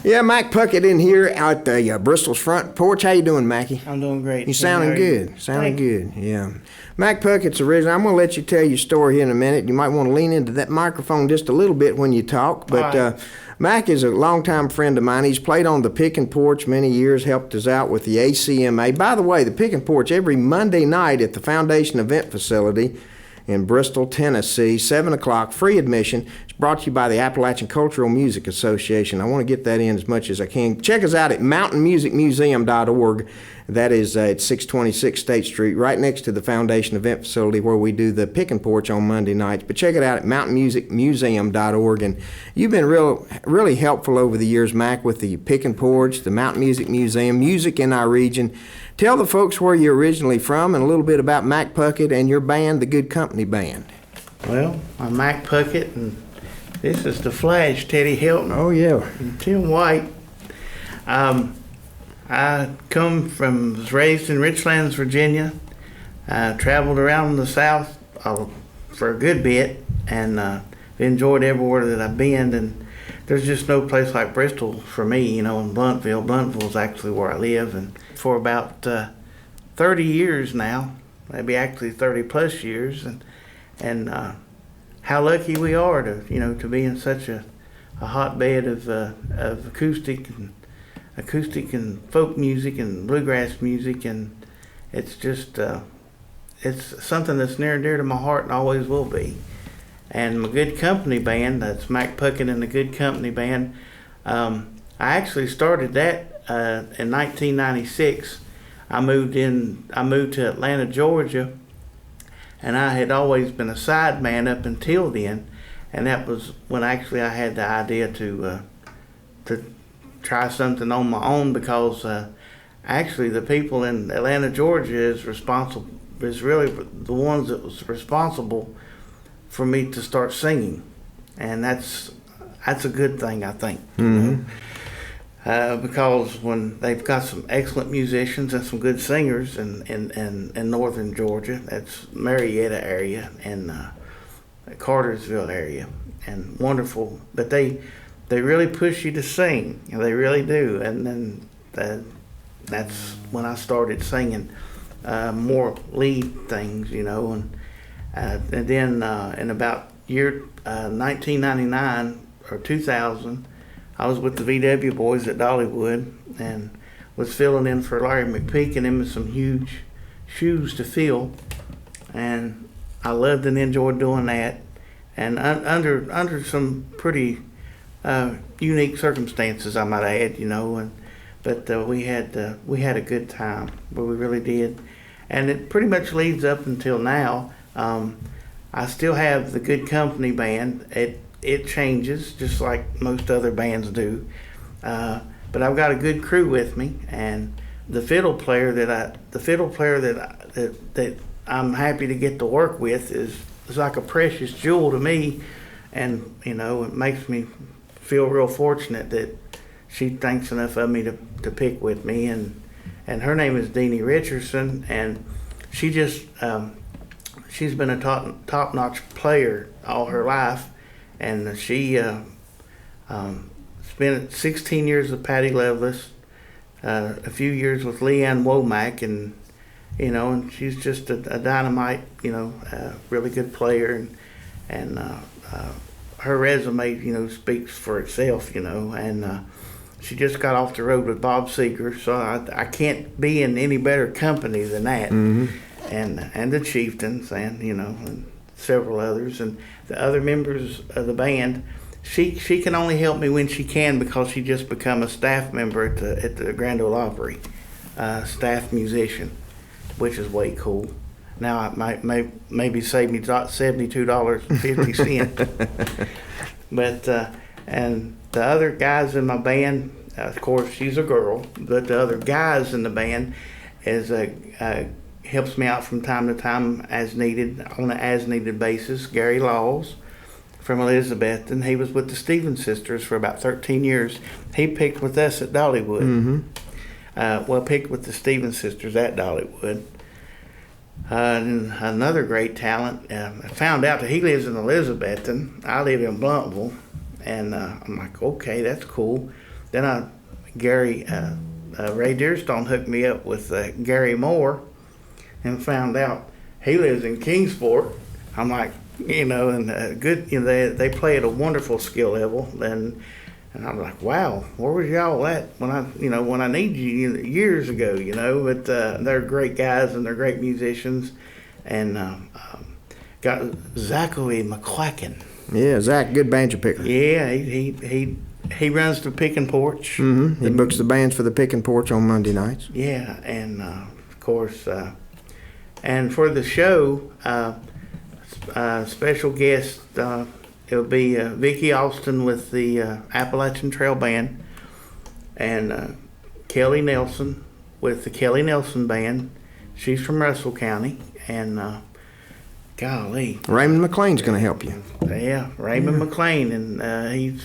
Yeah, Mac Puckett in here out the Bristol's front porch. How you doing, Mackie? I'm doing great. You sounding good. Sounding good. Yeah. Mac Puckett's original. I'm going to let you tell your story here in a minute. You might want to lean into that microphone just a little bit when you talk. But right. Mac is a longtime friend of mine. He's played on the Pick and Porch many years, helped us out with the ACMA. By the way, the Pick and Porch every Monday night at the Foundation Event Facility in Bristol, Tennessee, 7 o'clock, free admission. It's brought to you by the Appalachian Cultural Music Association. I want to get that in as much as I can. Check us out at mountainmusicmuseum.org. That is at 626 State Street, right next to the Foundation Event Facility where we do the Pick and Porch on Monday nights. But check it out at mountainmusicmuseum.org. And you've been really helpful over the years, Mac, with the Pick and Porch, the Mountain Music Museum, music in our region. Tell the folks where you're originally from and a little bit about Mac Puckett and your band, the Good Company Band. Well, I'm Mac Puckett, and this is the Flash, Teddy Hilton. Oh, yeah. And Tim White. I was raised in Richlands, Virginia. I traveled around the South for a good bit, and enjoyed everywhere that I've been. And there's just no place like Bristol for me, in Blountville. Blountville is actually where I live, and for about 30 years now, maybe actually 30 plus years, and how lucky we are to be in such a hotbed of acoustic and folk music and bluegrass music, and it's just it's something that's near and dear to my heart and always will be. And my Good Company Band, that's Mac Puckett and the Good Company Band. I actually started that in 1996. I moved to Atlanta, Georgia, and I had always been a side man up until then, and that was when actually I had the idea to try something on my own, because actually the people in Atlanta, Georgia is really the ones that was responsible for me to start singing, and that's a good thing, I think. Mm-hmm. Because when they've got some excellent musicians and some good singers in northern Georgia, that's Marietta area and Cartersville area, and wonderful. But they really push you to sing, they really do. And then that's when I started singing more lead things, and then in about year 1999 or 2000. I was with the VW boys at Dollywood and was filling in for Larry McPeak and him with some huge shoes to fill, and I loved and enjoyed doing that, and under some pretty unique circumstances, I might add, but we had a good time, but we really did, and it pretty much leads up until now. I still have the Good Company Band. It changes just like most other bands do, but I've got a good crew with me, and the fiddle player that I'm happy to get to work with is like a precious jewel to me, and it makes me feel real fortunate that she thinks enough of me to pick with me, and her name is Deanie Richardson, and she just she's been a top-notch player all her life. And she spent 16 years with Patty Loveless, a few years with Leanne Womack, and and she's just a dynamite, really good player, and her resume, speaks for itself, and she just got off the road with Bob Seger, so I can't be in any better company than that, Mm-hmm. and the Chieftains, and and several others, and the other members of the band. She can only help me when she can, because she just become a staff member at the Grand Ole Opry, staff musician, which is way cool. Now it might maybe save me $72.50, but and the other guys in my band, of course she's a girl, but the other guys in the band is helps me out from time to time as needed, on an as needed basis. Gary Laws from Elizabeth, and he was with the Stevens sisters for about 13 years. He picked with us at Dollywood. Mm-hmm. Picked with the Stevens sisters at Dollywood. And another great talent, I found out that he lives in Elizabeth, and I live in Blountville, and I'm like, okay, that's cool. then Ray Dearstone hooked me up with Gary Moore, and found out he lives in Kingsport. I'm like, and good, they play at a wonderful skill level, and I'm like, wow, where was y'all at when I need you years ago, but they're great guys and they're great musicians, and got Zachary McQuacken. Yeah, Zach, good banjo picker. Yeah, he runs the Pick and Porch. Mm-hmm. He books the bands for the Pick and Porch on Monday nights. Yeah, and of course, and for the show, special guest, it'll be Vicki Austin with the Appalachian Trail Band, and Kelly Nelson with the Kelly Nelson Band. She's from Russell County, and golly, Raymond McLean's going to help you. Yeah, Raymond McLean, and he's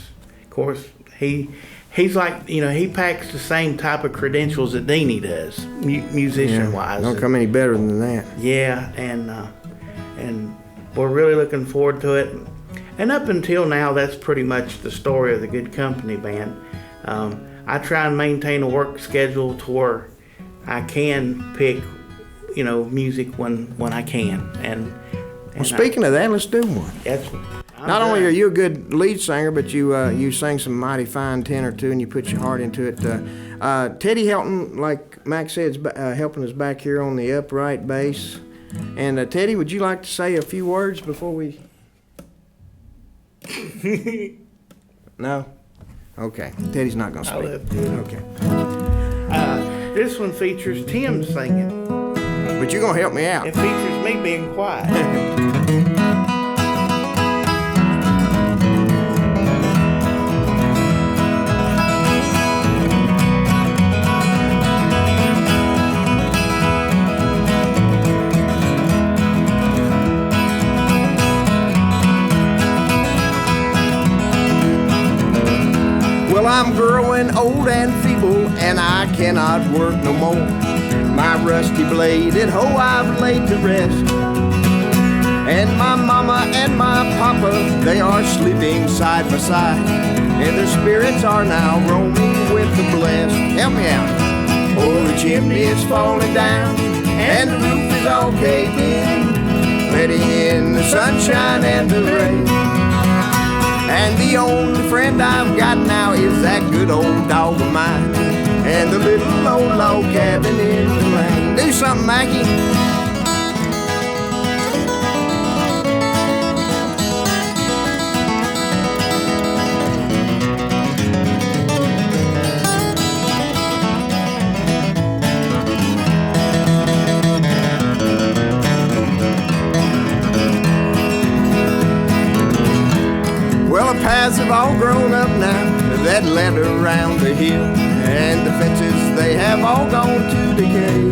like, he packs the same type of credentials that Deanie does, musician-wise. Don't come any better than that. Yeah, and we're really looking forward to it. And up until now, that's pretty much the story of the Good Company Band. I try and maintain a work schedule to where I can pick, music when I can. And speaking of that, let's do one. Not only are you a good lead singer, but you sing some mighty fine tenor too, and you put your heart into it. Teddy Helton, like Max said, is helping us back here on the upright bass. And Teddy, would you like to say a few words before we? No? Okay. Teddy's not going to speak. Okay. This one features Tim singing. But you're going to help me out. It features me being quiet. Well, I'm growing old and feeble, and I cannot work no more. My rusty-bladed hoe I've laid to rest, and my mama and my papa, they are sleeping side by side, and their spirits are now roaming with the blessed. Help me out. Oh, the chimney is falling down, and the roof is all caved in, letting in the sunshine and the rain. And the only friend I've got now is that good old dog of mine, and the little old log cabin in the lane. Do something, Mackie. Well, the paths have all grown up now that led around the hill, and the fences, they have all gone to decay,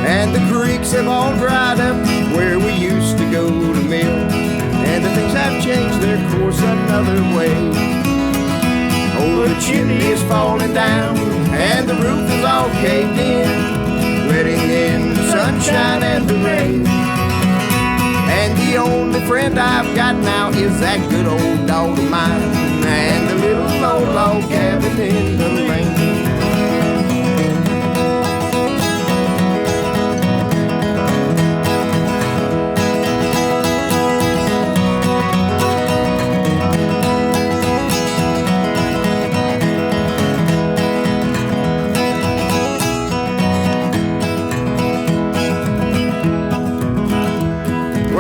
and the creeks have all dried up where we used to go to mill, and the things have changed their course another way. Oh, the chimney is falling down, and the roof is all caved in, letting in the sunshine and the rain. And the only friend I've got now is that good old dog of mine, and the little old log cabin in the lane.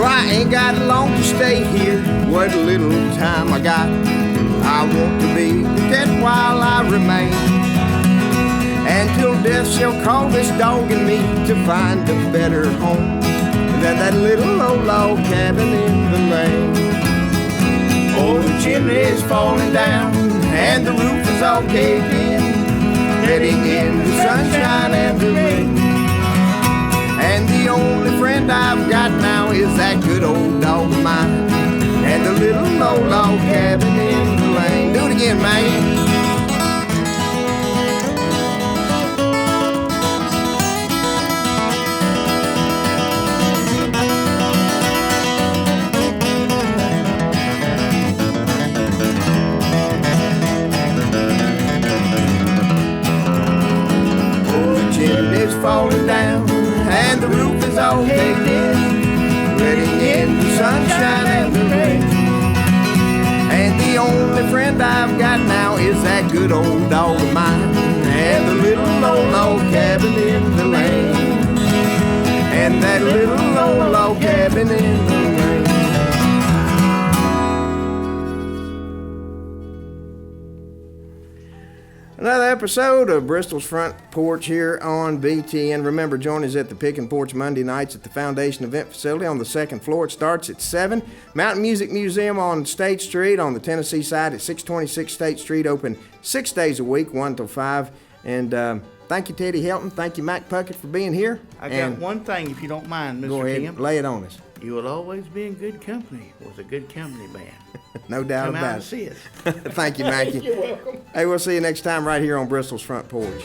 I ain't got long to stay here, what little time I got, I want to be content while I remain, until death shall call this dog and me to find a better home than that little old log cabin in the lane. Oh, the chimney is falling down, and the roof is all caved in, letting in the sunshine and the rain. And the only friend I've got now is that good old dog of mine, and the little old log cabin in the lane. Do it again, Maggie. falling down, and the roof is all caved in, letting in the sunshine and the rain. And the only friend I've got now is that good old dog of mine, and the little old log cabin in the lane, and that little old log cabin in the lane. Another episode of Bristol's Front Porch here on BT. And remember, join us at the Puckett Porch Monday nights at the Foundation Event Facility on the second floor. It starts at 7. Mountain Music Museum on State Street on the Tennessee side at 626 State Street. Open 6 days a week, 1 till 5. And thank you, Teddy Helton. Thank you, Mac Puckett, for being here. I got one thing, if you don't mind, Mr. Go ahead, Kim. lay it on us. You will always be in good company with a good company band. No doubt Come about out it. and see us. Thank you, Mackie. You're welcome. Hey, we'll see you next time right here on Bristol's Front Porch.